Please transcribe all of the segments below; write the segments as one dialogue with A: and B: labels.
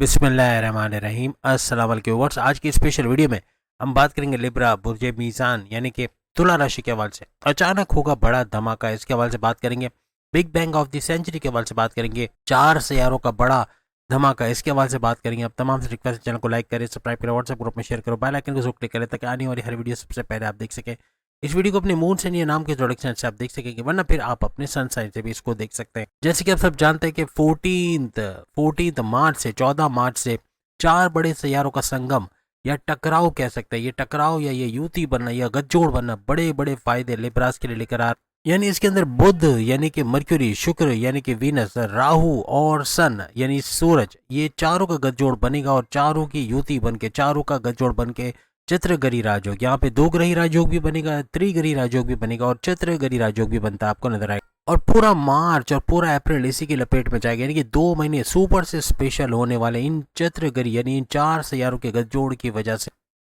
A: बिस्मिल्लाहिर्रहमानिर्रहीम। अस्सलाम वालेकुम व्यूअर्स। आज की स्पेशल वीडियो में हम बात करेंगे लिब्रा बुर्ज मीज़ान यानी कि तुला राशि के हवाले से अचानक होगा बड़ा धमाका, इसके हवाले से बात करेंगे। Big bang of the century के हवाले से बात करेंगे। 4 सियारों का बड़ा धमाका, इसके हवाले से बात करेंगे। अब तमाम से रिक्वेस्ट, चैनल को लाइक करें, सब्सक्राइब करें, व्हाट्सएप ग्रुप में शेयर करो, बेल आइकन को जरूर क्लिक करें ताकि आने वाली हर वीडियो सबसे पहले आप देख सकें। इस वीडियो को अपने मून से नहीं नाम के इंट्रोडक्शन से आप देख सकेंगे, वरना फिर आप अपने सन साइन से भी इसको देख सकते हैं। जैसे कि आप सब जानते हैं कि 14 मार्च से 14 मार्च से 4 बड़े सैयारों का संगम या टकराव कह सकते हैं। ये टकराव या ये युति बनना या गठजोड़ बनना बड़े बड़े फायदे लिब्रास के लिए लेकर आ, यानी इसके अंदर बुध यानी कि मर्क्यूरी, शुक्र यानी कि वीनस, राहु और सन यानी सूरज, ये चारों का गठजोड़ बनेगा और चारों की युति बन के, चारों का गठजोड़ बन के चित्रगरी राजयोग, यहाँ पे 2 ग्रही राजयोग भी बनेगा, त्रिग्रही राजयोग भी बनेगा और चित्रगरी राजयोग भी बनता है, आपको नजर आएगा। और पूरा मार्च और पूरा अप्रैल इसी की लपेट में जाएगा, यानी कि 2 महीने सुपर से स्पेशल होने वाले इन चित्रगरी यानी इन 4 सियारों के गठजोड़ की वजह से।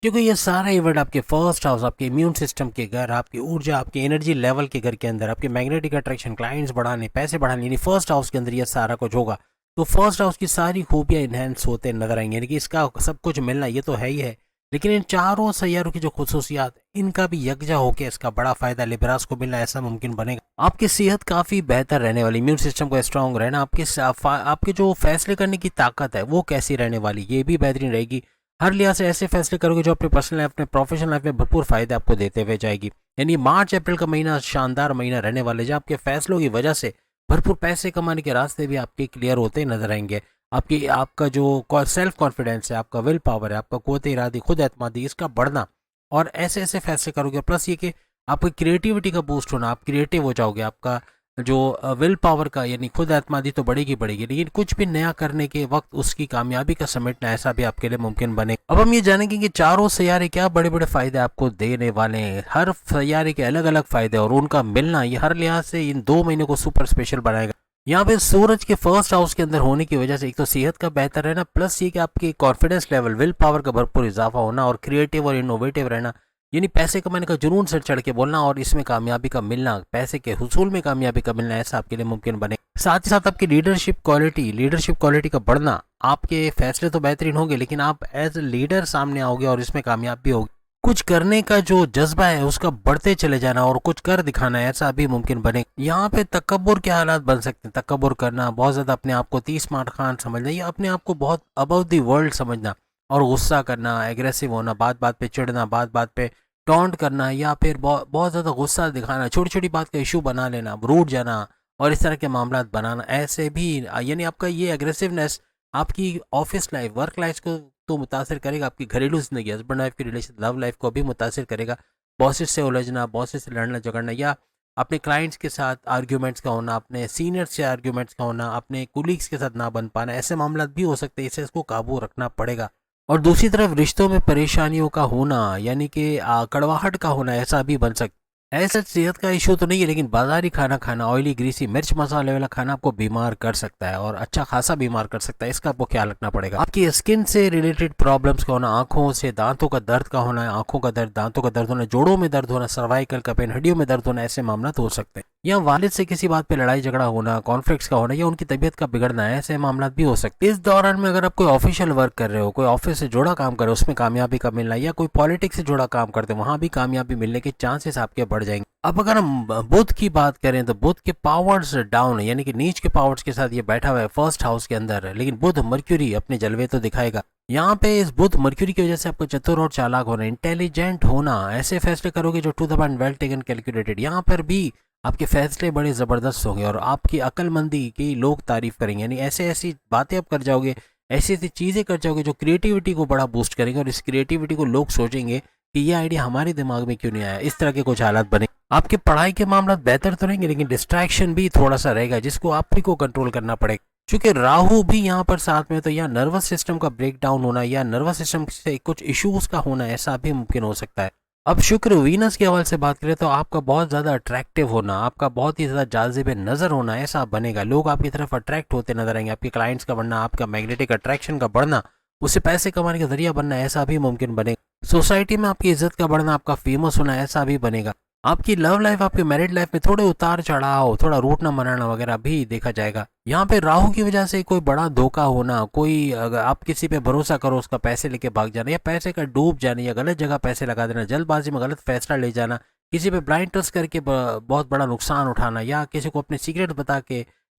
A: क्योंकि ये सारा इवेंट आपके फर्स्ट हाउस, आपके इम्यून सिस्टम के घर, आपकी ऊर्जा, आपकी एनर्जी लेवल के घर के अंदर, आपके मैग्नेटिक अट्रैक्शन, क्लाइंट्स बढ़ाने, पैसे बढ़ाने, यानी फर्स्ट हाउस के अंदर ये सारा कुछ होगा। तो फर्स्ट हाउस की सारी खूबियां इनहेंस होते नजर आएंगे, यानी कि इसका सब कुछ मिलना ये तो है ही है, लेकिन इन 4 सैयारों की जो खुसूसियात, इनका भी यकजा होकर इसका बड़ा फायदा लिब्रास को मिलना ऐसा मुमकिन बनेगा। आपकी सेहत काफी बेहतर रहने वाली, इम्यून सिस्टम को स्ट्रांग रहना, आपके जो फैसले करने की ताकत है वो कैसी रहने वाली, ये भी बेहतरीन रहेगी। हर लिहाज से ऐसे फैसले करोगे जो अपने पर्सनल लाइफ में, प्रोफेशनल लाइफ में भरपूर फायदे आपको देते हुए जाएगी। यानी मार्च अप्रैल का महीना शानदार महीना रहने वाले, जो आपके फैसलों की वजह से भरपूर पैसे कमाने के रास्ते भी आपके क्लियर होते नजर आएंगे। आपका जो सेल्फ कॉन्फिडेंस है, आपका विल पावर है, आपका कुव्वत इरादी, खुद एतमादी, इसका बढ़ना, और ऐसे ऐसे फैसले करोगे। प्लस ये कि आपकी क्रिएटिविटी का बूस्ट होना, आप क्रिएटिव हो जाओगे, आपका जो विल पावर का यानी खुद एतमादी तो बढ़ेगी बढ़ेगी, लेकिन कुछ भी नया करने के वक्त उसकी कामयाबी का समेटना ऐसा भी आपके लिए मुमकिन बने। अब हम ये जानेंगे कि 4 सैयारे क्या बड़े बड़े फायदे आपको देने वाले हैं। हर सैयारे के अलग अलग फायदे और उनका मिलना ये हर लिहाज से इन 2 महीने को सुपर स्पेशल बनाएगा। यहाँ पे सूरज के फर्स्ट हाउस के अंदर होने की वजह से एक तो सेहत का बेहतर रहना, प्लस ये कि आपकी कॉन्फिडेंस लेवल, विल पावर का भरपूर इजाफा होना और क्रिएटिव और इनोवेटिव रहना, यानी पैसे कमाने का जुनून से चढ़ के बोलना और इसमें कामयाबी का मिलना, पैसे के हुसूल में कामयाबी का मिलना ऐसा आपके लिए मुमकिन बने। साथ ही साथ आपकी लीडरशिप क्वालिटी का बढ़ना, आपके फैसले तो बेहतरीन होंगे लेकिन आप एज ए लीडर सामने आओगे और इसमें कामयाब भी होगे। कुछ करने का जो जज्बा है उसका बढ़ते चले जाना और कुछ कर दिखाना ऐसा भी मुमकिन बने। यहाँ पे तकब्बुर के हालात बन सकते हैं, तकब्बुर करना, बहुत ज्यादा अपने आप को 30 स्मार्ट खान समझना या अपने आप को बहुत अबव द वर्ल्ड समझना और गुस्सा करना, एग्रेसिव होना, बात बात पे चिढ़ना, बात बात पे टॉन्ट करना या फिर बहुत ज्यादा गुस्सा दिखाना, छोटी छोटी बात का इशू बना लेना, रूठ जाना और इस तरह के मामला बनाना, ऐसे भी यानी आपका ये एग्रेसिवनेस आपकी ऑफिस लाइफ, वर्क लाइफ को तो मुतासर करेगा, आपकी घरेलू जिंदगी, हस्बैंड वाइफ की रिलेशन, लव लाइफ को भी मुतासर करेगा। बॉसेस से उलझना, बॉसेस से लड़ना झगड़ना या अपने क्लाइंट्स के साथ आर्ग्यूमेंट्स का होना, अपने सीनियर्स से आर्ग्यूमेंट्स का होना, अपने कुलीग्स के साथ ना बन पाना, ऐसे मामला भी हो सकते हैं। इसे इसको काबू रखना पड़ेगा। और दूसरी तरफ रिश्तों में परेशानियों का होना यानी कि कड़वाहट का होना ऐसा भी बन सकता है। ऐसा सेहत का इशू तो नहीं है, लेकिन बाजारी खाना खाना, ऑयली, ग्रीसी, मिर्च मसाले वाला खाना आपको बीमार कर सकता है और अच्छा खासा बीमार कर सकता है, इसका आपको ख्याल रखना पड़ेगा। आपकी स्किन से रिलेटेड प्रॉब्लम्स का होना, आंखों से, दांतों का दर्द का होना, आंखों का दर्द, दांतों का दर्द होना, जोड़ों में दर्द होना, सर्वाइकल का पेन, हड्डियों में दर्द होना, ऐसे मामला तो हो सकते हैं। या वालिद से किसी बात पे लड़ाई झगड़ा होना, कॉन्फ्लिक्ट्स का होना या उनकी तबीयत का बिगड़ना, ऐसे मामला भी हो सकते हैं। इस दौरान में अगर आप कोई ऑफिशियल वर्क कर रहे हो, कोई ऑफिस से जुड़ा काम कर रहे हो, उसमें कामयाबी का मिलना, या कोई पॉलिटिक्स से जुड़ा काम करते हो, वहां भी कामयाबी मिलने के चांसेस आपके बढ़ जाएंगे। अब अगर हम बुध की बात करें तो बुध के पावर्स डाउन यानी कि नीच के पावर्स के साथ ये बैठा हुआ है फर्स्ट हाउस के अंदर, लेकिन बुध मर्क्यूरी अपने जलवे तो दिखाएगा। यहाँ पे इस बुध मर्क्यूरी की वजह से आपको चतुर और चालाक होना, इंटेलिजेंट होना, ऐसे फैसले करोगे जो to the point, well taken, calculated. यहाँ पर भी आपके फैसले बड़े जबरदस्त होंगे और आपकी अक्लमंदी की लोग तारीफ करेंगे, यानी ऐसे ऐसी बातें आप कर जाओगे, ऐसी ऐसी चीजें कर जाओगे जो क्रिएटिविटी को बड़ा बूस्ट करेंगे और इस क्रिएटिविटी को लोग सोचेंगे कि ये आइडिया हमारे दिमाग में क्यों नहीं आया। इस तरह के कुछ हालात बने। आपके पढ़ाई के मामला बेहतर तो रहेंगे, लेकिन डिस्ट्रैक्शन भी थोड़ा सा रहेगा जिसको आप ही को कंट्रोल करना पड़ेगा। क्योंकि राहु भी यहाँ पर साथ में, तो यहाँ नर्वस सिस्टम का ब्रेक डाउन होना या नर्वस सिस्टम से कुछ इश्यूज का होना ऐसा भी मुमकिन हो सकता है। अब शुक्र वीनस के हवाले से बात करें तो आपका बहुत ज्यादा अट्रैक्टिव होना, आपका बहुत ही ज्यादा जाजिब नजर होना ऐसा बनेगा। लोग आपकी तरफ अट्रैक्ट होते नजर आएंगे, आपके क्लाइंट्स का बढ़ना, आपका मैग्नेटिक अट्रैक्शन का बढ़ना, उससे पैसे कमाने का जरिया बनना ऐसा भी मुमकिन बनेगा। सोसाइटी में आपकी इज्जत का बढ़ना, आपका फेमस होना ऐसा भी बनेगा। आपकी लव लाइफ, आपके मैरिड लाइफ में थोड़े उतार चढ़ाव, थोड़ा रूठना मनाना वगैरह भी देखा जाएगा। यहाँ पे राहु की वजह से कोई बड़ा धोखा होना, कोई अगर आप किसी पे भरोसा करो उसका पैसे लेके भाग जाना, या पैसे का डूब जाना, या गलत जगह पैसे लगा देना, जल्दबाजी में गलत फैसला ले जाना, किसी पे ब्लाइंड ट्रस्ट करके बहुत बड़ा नुकसान उठाना, या किसी को अपने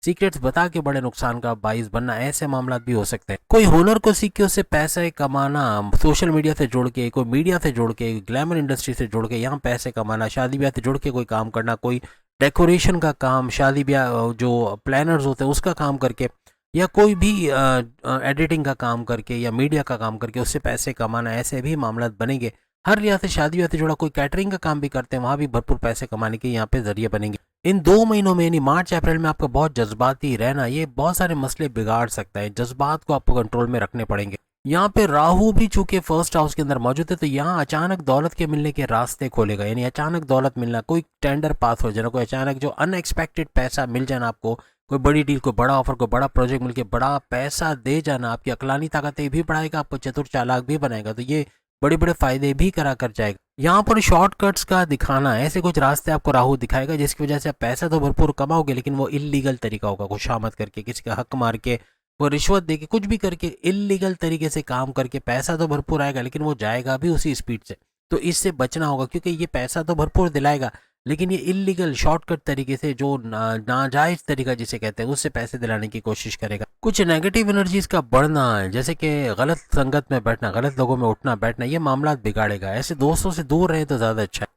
A: सीक्रेट्स बता के बड़े नुकसान का बाइस बनना, ऐसे मामला भी हो सकते हैं। कोई हुनर को सीख के उससे पैसे कमाना, सोशल मीडिया से जुड़ के, कोई मीडिया से जुड़ के, ग्लैमर इंडस्ट्री से जुड़ के यहाँ पैसे कमाना, शादी ब्याह से जुड़ के कोई काम करना, कोई डेकोरेशन का काम, शादी ब्याह जो प्लानर्स होते हैं उसका काम करके, या कोई भी एडिटिंग का काम करके या मीडिया का काम करके उससे पैसे कमाना, ऐसे भी मामला बनेंगे। हर लिहाज से शादी ब्याह से जुड़ा कोई कैटरिंग का काम भी करते हैं, वहाँ भी भरपूर पैसे कमाने के यहाँ पे जरिए बनेंगे। इन 2 महीनों में यानी मार्च अप्रैल में आपका बहुत जज्बाती रहना ये बहुत सारे मसले बिगाड़ सकता है। जज्बात को आपको कंट्रोल में रखने पड़ेंगे। यहाँ पे राहु भी चूंकि फर्स्ट हाउस के अंदर मौजूद है, तो यहाँ अचानक दौलत के मिलने के रास्ते खोलेगा, यानी अचानक दौलत मिलना, कोई टेंडर पास हो जाना, कोई अचानक जो अनएक्सपेक्टेड पैसा मिल जाना आपको, कोई बड़ी डील, कोई बड़ा ऑफर, कोई बड़ा प्रोजेक्ट मिलके बड़ा पैसा दे जाना, आपकी अकलानी ताकतें भी बढ़ाएगा, आपको चतुर चालाक भी बनाएगा, तो ये बड़े बड़े फायदे भी करा कर जाएगा। यहाँ पर शॉर्टकट्स का दिखाना, ऐसे कुछ रास्ते आपको राहु दिखाएगा जिसकी वजह से आप पैसा तो भरपूर कमाओगे, लेकिन वो इलीगल तरीका होगा, खुशामद करके, किसी का हक मार के, वो रिश्वत दे के, कुछ भी करके इलीगल तरीके से काम करके पैसा तो भरपूर आएगा, लेकिन वो जाएगा भी उसी स्पीड से। तो इससे बचना होगा, क्योंकि ये पैसा तो भरपूर दिलाएगा, लेकिन ये इलीगल शॉर्टकट तरीके से, जो नाजायज तरीका जिसे कहते हैं, उससे पैसे दिलाने की कोशिश करेगा। कुछ नेगेटिव एनर्जीज का बढ़ना, जैसे कि गलत संगत में बैठना, गलत लोगों में उठना बैठना, ये मामला बिगाड़ेगा। ऐसे दोस्तों से दूर रहे तो ज़्यादा अच्छा है।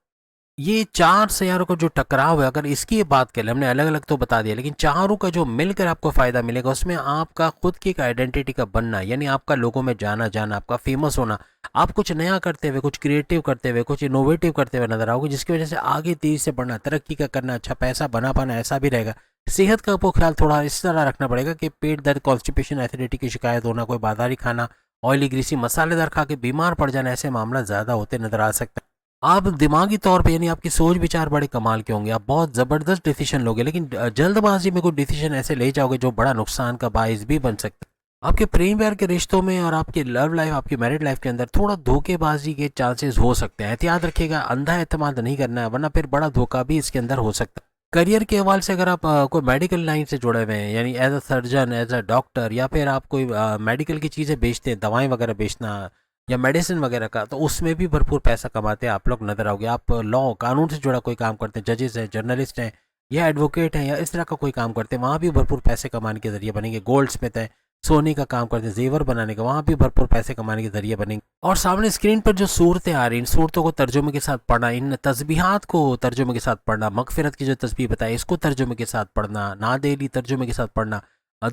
A: ये 4 सैयारों का जो टकराव है, अगर इसकी बात करें, हमने अलग अलग तो बता दिया, लेकिन चारों का जो मिलकर आपको फायदा मिलेगा, उसमें आपका खुद की एक आइडेंटिटी का बनना, यानी आपका लोगों में जाना जाना, आपका फेमस होना, आप कुछ नया करते हुए, कुछ क्रिएटिव करते हुए, कुछ इनोवेटिव करते हुए नजर आओगे, जिसकी वजह से आगे तेजी से बढ़ना, तरक्की का करना, अच्छा पैसा बना पाना, ऐसा भी रहेगा। सेहत का आपको ख्याल थोड़ा इस तरह रखना पड़ेगा कि पेट दर्द, कॉन्स्टिपेशन, एसिडिटी की शिकायत होना, कोई बादारी खाना, ऑयली ग्रीसी मसालेदार खा के बीमार पड़ जाना, ऐसे मामला ज़्यादा होते नजर आ सकते हैं। आप दिमागी तौर पे, यानी आपकी सोच विचार बड़े कमाल के होंगे, आप बहुत ज़बरदस्त डिसीजन लोगे, लेकिन जल्दबाजी में कोई डिसीजन ऐसे ले जाओगे जो बड़ा नुकसान का बायस भी बन सकता है। आपके प्रेम प्यार के रिश्तों में और आपके लव लाइफ, आपकी मैरिड लाइफ के अंदर थोड़ा धोखेबाजी के चांसेस हो सकते हैं। एहतियात रखिएगा, अंधा एतमाद नहीं करना है, वरना फिर बड़ा धोखा भी इसके अंदर हो सकता है। करियर के हवाले से अगर आप कोई मेडिकल लाइन से जुड़े हुए हैं, यानी as a surgeon, as a doctor, या फिर आप कोई मेडिकल की चीज़ें बेचते हैं, दवाएं वगैरह बेचना या मेडिसिन वगैरह का, तो उसमें भी भरपूर पैसा कमाते हैं आप लोग नजर आओगे। आप लॉ, कानून से जुड़ा कोई काम करते हैं, जजेस हैं, जर्नलिस्ट हैं, या एडवोकेट हैं, या इस तरह का कोई काम करते हैं, वहाँ भी भरपूर पैसे कमाने के जरिए बनेंगे। गोल्ड स्मिथ है, सोने का काम करते हैं, जेवर बनाने का, वहाँ भी भरपूर पैसे कमाने के जरिए बनेंगे। और सामने स्क्रीन पर जो सूरतें आ रही, इन सूरतों को तर्जुमे के साथ पढ़ना, इन तस्बीहात को तर्जुमे के साथ पढ़ना, मगफिरत की जो तस्बीह बताई इसको तर्जुमे के साथ पढ़ना, नादेली तर्जुमे के साथ पढ़ना,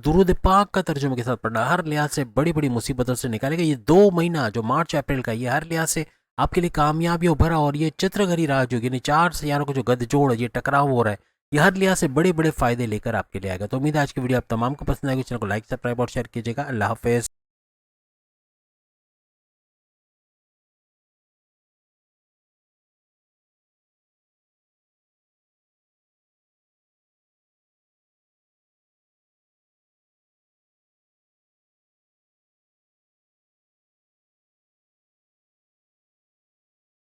A: दुरूद पाक का तर्जुमे के साथ पढ़ना, हर लिहाज से बड़ी बड़ी मुसीबतों से निकालेगा। ये 2 महीना जो मार्च अप्रैल का, ये हर लिहाज से आपके लिए कामयाबियों भरा, और ये चित्रघरी राह जो, यानी 4 सैयारों को जो गठजोड़, ये टकराव हो रहा है, ये हर लिहाज से बड़े बड़े फायदे लेकर आपके लिए आएगा। तो उम्मीद है आज की वीडियो आप तमाम को पसंद आएगी। चैनल को लाइक, सब्सक्राइब और शेयर कीजिएगा। अल्लाह हाफिज़।